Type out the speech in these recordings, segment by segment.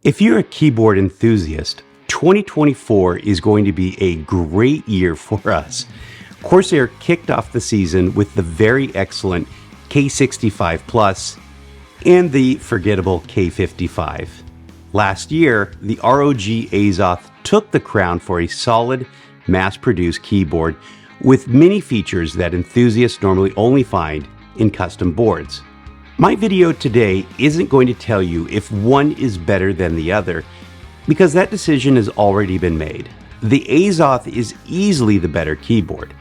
If you're a keyboard enthusiast, 2024 is going to be a great year for us. Corsair kicked off the season with the very excellent K65 Plus and the forgettable K55. Last year, the ROG Azoth took the crown for a solid, mass-produced keyboard with many features that enthusiasts normally only find in custom boards. My video today isn't going to tell you if one is better than the other, because that decision has already been made. The Azoth is easily the better keyboard.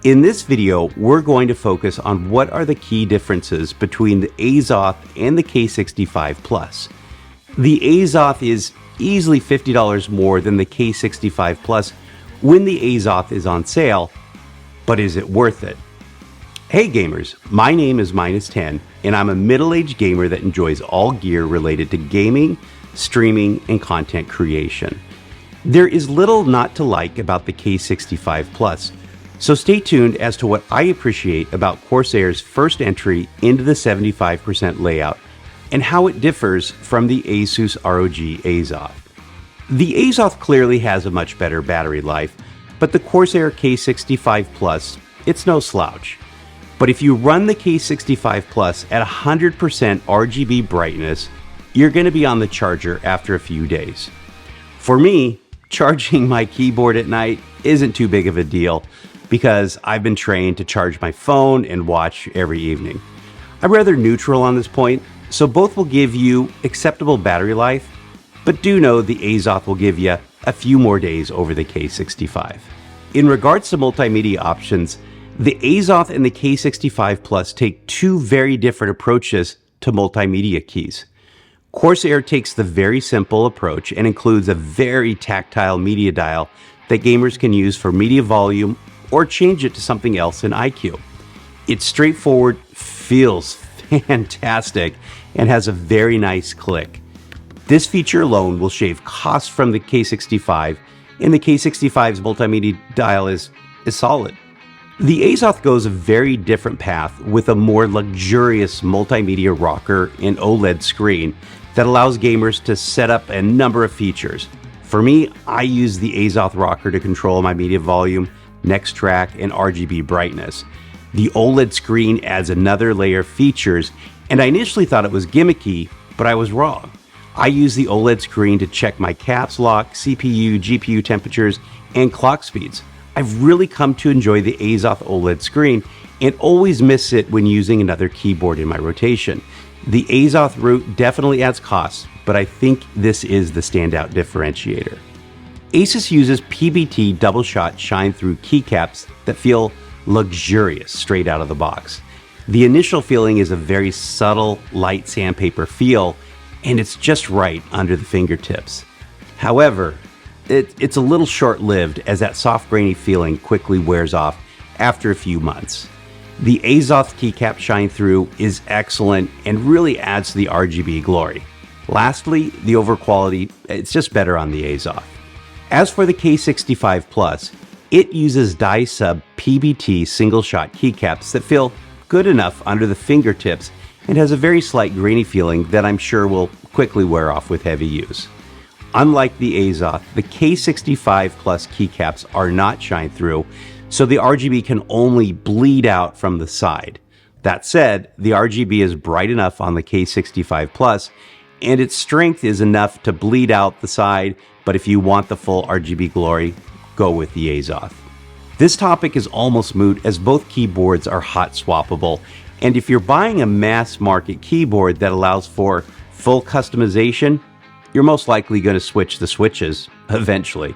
In this video, we're going to focus on what are the key differences between the Azoth and the K65 Plus. The Azoth is easily $50 more than the K65 Plus when the Azoth is on sale, but is it worth it? Hey gamers, my name is Minus10, and I'm a middle-aged gamer that enjoys all gear related to gaming, streaming, and content creation. There is little not to like about the K65 Plus, so stay tuned as to what I appreciate about Corsair's first entry into the 75% layout and how it differs from the Asus ROG Azoth. The Azoth clearly has a much better battery life, but the Corsair K65 Plus, it's no slouch. But if you run the K65 Plus at 100% RGB brightness, you're going to be on the charger after a few days. For me, charging my keyboard at night isn't too big of a deal because I've been trained to charge my phone and watch every evening. I'm rather neutral on this point, so both will give you acceptable battery life, but do know the Azoth will give you a few more days over the K65. In regards to multimedia options, the Azoth and the K65 Plus take two very different approaches to multimedia keys. Corsair takes the very simple approach and includes a very tactile media dial that gamers can use for media volume or change it to something else in iCUE. It's straightforward, feels fantastic, and has a very nice click. This feature alone will shave costs from the K65, and the K65's multimedia dial is solid. The Azoth goes a very different path with a more luxurious multimedia rocker and OLED screen that allows gamers to set up a number of features. For me, I use the Azoth rocker to control my media volume, next track, and RGB brightness. The OLED screen adds another layer of features, and I initially thought it was gimmicky, but I was wrong. I use the OLED screen to check my caps lock, CPU, GPU temperatures, and clock speeds. I've really come to enjoy the Azoth OLED screen and always miss it when using another keyboard in my rotation. The Azoth route definitely adds costs, but I think this is the standout differentiator. Asus uses PBT double-shot shine-through keycaps that feel luxurious straight out of the box. The initial feeling is a very subtle, light sandpaper feel, and it's just right under the fingertips. However, it's a little short-lived as that soft grainy feeling quickly wears off after a few months. The Azoth keycap shine-through is excellent and really adds to the RGB glory. Lastly, the overall quality, it's just better on the Azoth. As for the K65 Plus, it uses die-sub PBT single-shot keycaps that feel good enough under the fingertips and has a very slight grainy feeling that I'm sure will quickly wear off with heavy use. Unlike the Azoth, the K65 Plus keycaps are not shine-through, so the RGB can only bleed out from the side. That said, the RGB is bright enough on the K65 Plus, and its strength is enough to bleed out the side, but if you want the full RGB glory, go with the Azoth. This topic is almost moot as both keyboards are hot swappable, and if you're buying a mass-market keyboard that allows for full customization, you're most likely going to switch the switches eventually.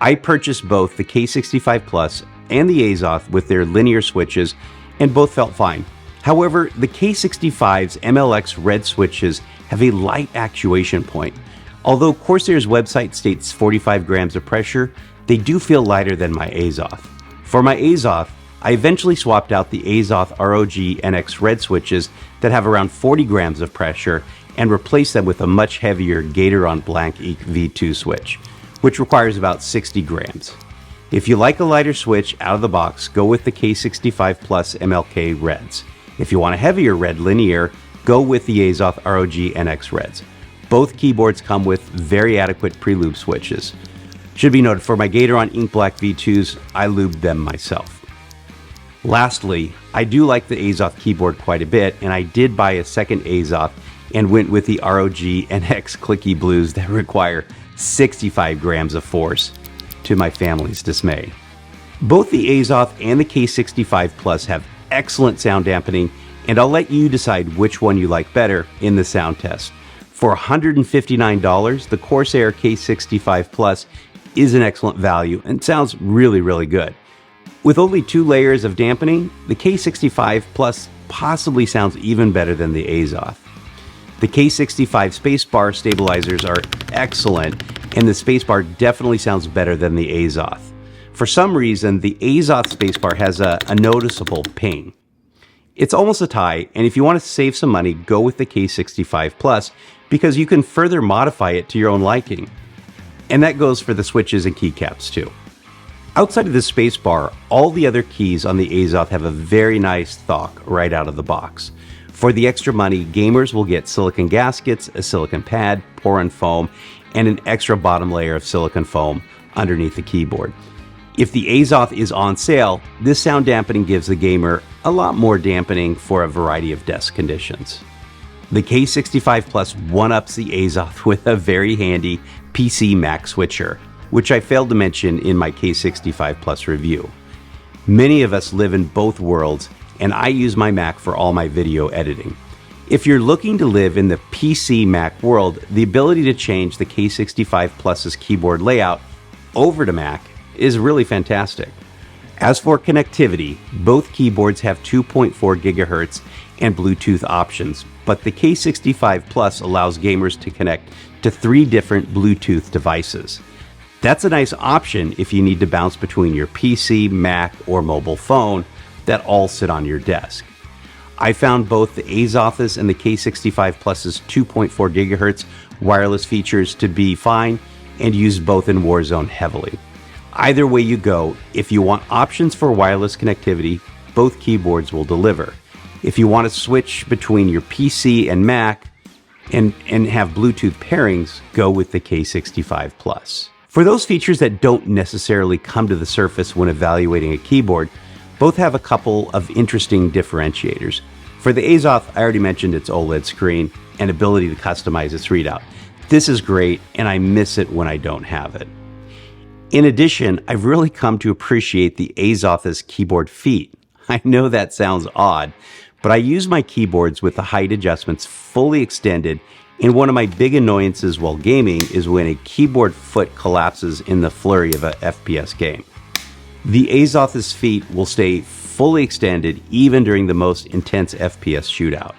I purchased both the K65 Plus and the Azoth with their linear switches, and both felt fine. However, the K65's MLX red switches have a light actuation point. Although Corsair's website states 45 grams of pressure, they do feel lighter than my Azoth. For my Azoth, I eventually swapped out the Azoth ROG NX red switches that have around 40 grams of pressure and replaced them with a much heavier Gateron Blank V2 switch, which requires about 60 grams. If you like a lighter switch out of the box, go with the K65 Plus MLK Reds. If you want a heavier red linear, go with the Azoth ROG NX Reds. Both keyboards come with very adequate pre-lube switches. Should be noted, for my Gateron Ink Black V2s, I lubed them myself. Lastly, I do like the Azoth keyboard quite a bit, and I did buy a second Azoth and went with the ROG NX Clicky Blues that require 65 grams of force, to my family's dismay. Both the Azoth and the K65 Plus have excellent sound dampening, and I'll let you decide which one you like better in the sound test. For $159, the Corsair K65 Plus is an excellent value and sounds really, really good. With only 2 layers of dampening, the K65 Plus possibly sounds even better than the Azoth. The K65 spacebar stabilizers are excellent, and the spacebar definitely sounds better than the Azoth. For some reason, the Azoth spacebar has a noticeable ping. It's almost a tie, and if you want to save some money, go with the K65 Plus because you can further modify it to your own liking. And that goes for the switches and keycaps too. Outside of the spacebar, all the other keys on the Azoth have a very nice thock right out of the box. For the extra money, gamers will get silicon gaskets, a silicon pad, pour-in foam, and an extra bottom layer of silicon foam underneath the keyboard. If the Azoth is on sale, this sound dampening gives the gamer a lot more dampening for a variety of desk conditions. The K65 Plus one-ups the Azoth with a very handy PC Mac switcher, which I failed to mention in my K65 Plus review. Many of us live in both worlds, and I use my Mac for all my video editing. If you're looking to live in the PC Mac world, the ability to change the K65 Plus's keyboard layout over to Mac is really fantastic. As for connectivity, both keyboards have 2.4 GHz and Bluetooth options, but the K65 Plus allows gamers to connect to 3 different Bluetooth devices. That's a nice option if you need to bounce between your PC, Mac, or mobile phone that all sit on your desk. I found both the Azoth's and the K65 Plus's 2.4 GHz wireless features to be fine and use both in Warzone heavily. Either way you go, if you want options for wireless connectivity, both keyboards will deliver. If you want to switch between your PC and Mac and have Bluetooth pairings, go with the K65 Plus. For those features that don't necessarily come to the surface when evaluating a keyboard, both have a couple of interesting differentiators. For the Azoth, I already mentioned its OLED screen and ability to customize its readout. This is great, and I miss it when I don't have it. In addition, I've really come to appreciate the Azoth's keyboard feet. I know that sounds odd, but I use my keyboards with the height adjustments fully extended, and one of my big annoyances while gaming is when a keyboard foot collapses in the flurry of a FPS game. The Azoth's feet will stay fully extended even during the most intense FPS shootout.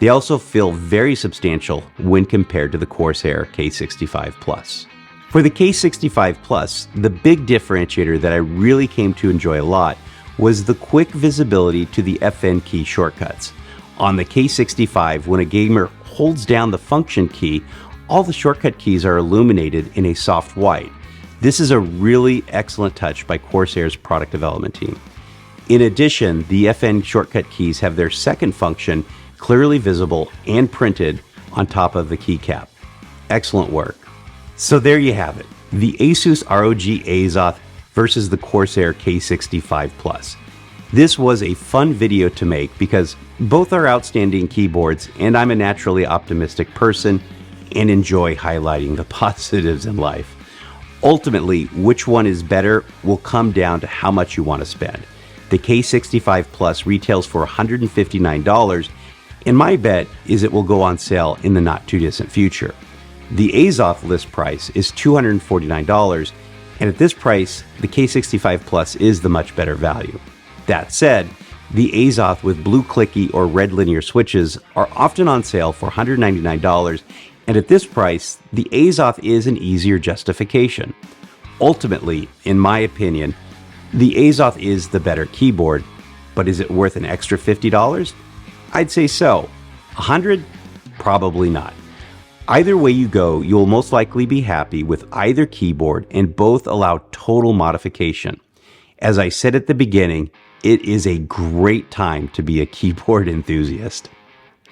They also feel very substantial when compared to the Corsair K65 Plus. For the K65 Plus, the big differentiator that I really came to enjoy a lot was the quick visibility to the FN key shortcuts. On the K65, when a gamer holds down the function key, all the shortcut keys are illuminated in a soft white. This is a really excellent touch by Corsair's product development team. In addition, the FN shortcut keys have their second function clearly visible and printed on top of the keycap. Excellent work. So there you have it, the Asus ROG Azoth versus the Corsair K65 Plus. This was a fun video to make because both are outstanding keyboards, and I'm a naturally optimistic person and enjoy highlighting the positives in life. Ultimately, which one is better will come down to how much you want to spend. The K65 Plus retails for $159, and my bet is it will go on sale in the not too distant future. The Azoth list price is $249, and at this price, the K65 Plus is the much better value. That said, the Azoth with blue Clicky or red linear switches are often on sale for $199, and at this price, the Azoth is an easier justification. Ultimately, in my opinion, the Azoth is the better keyboard, but is it worth an extra $50? I'd say so. $100? Probably not. Either way you go, you'll most likely be happy with either keyboard, and both allow total modification. As I said at the beginning, it is a great time to be a keyboard enthusiast.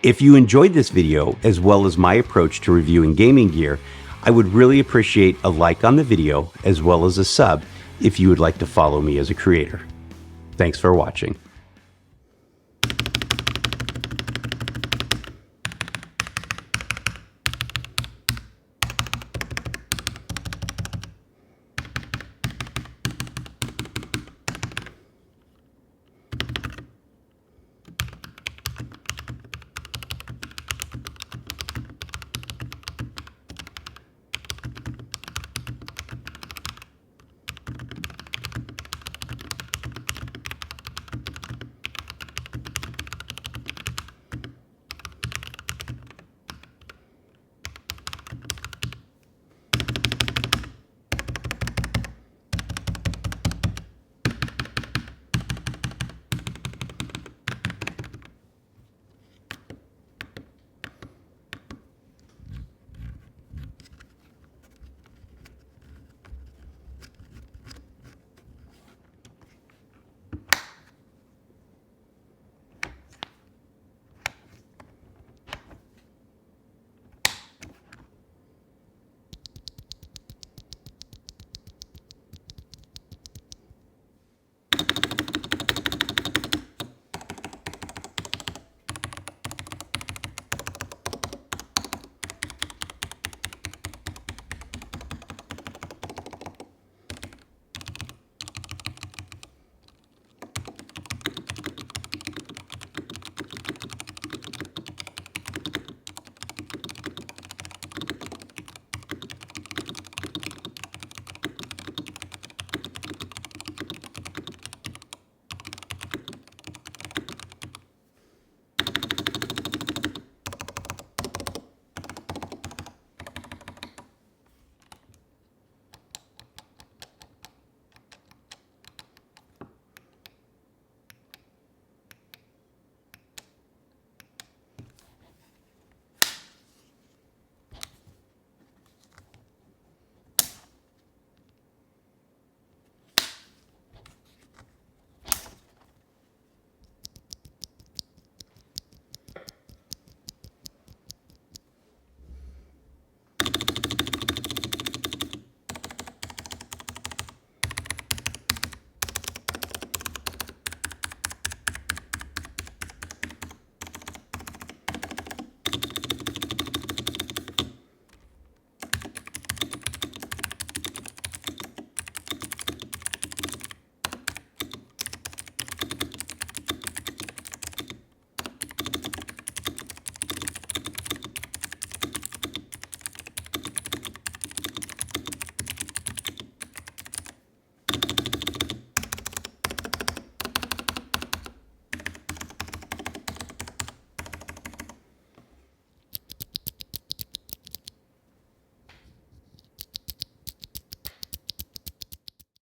If you enjoyed this video, as well as my approach to reviewing gaming gear, I would really appreciate a like on the video, as well as a sub if you would like to follow me as a creator. Thanks for watching.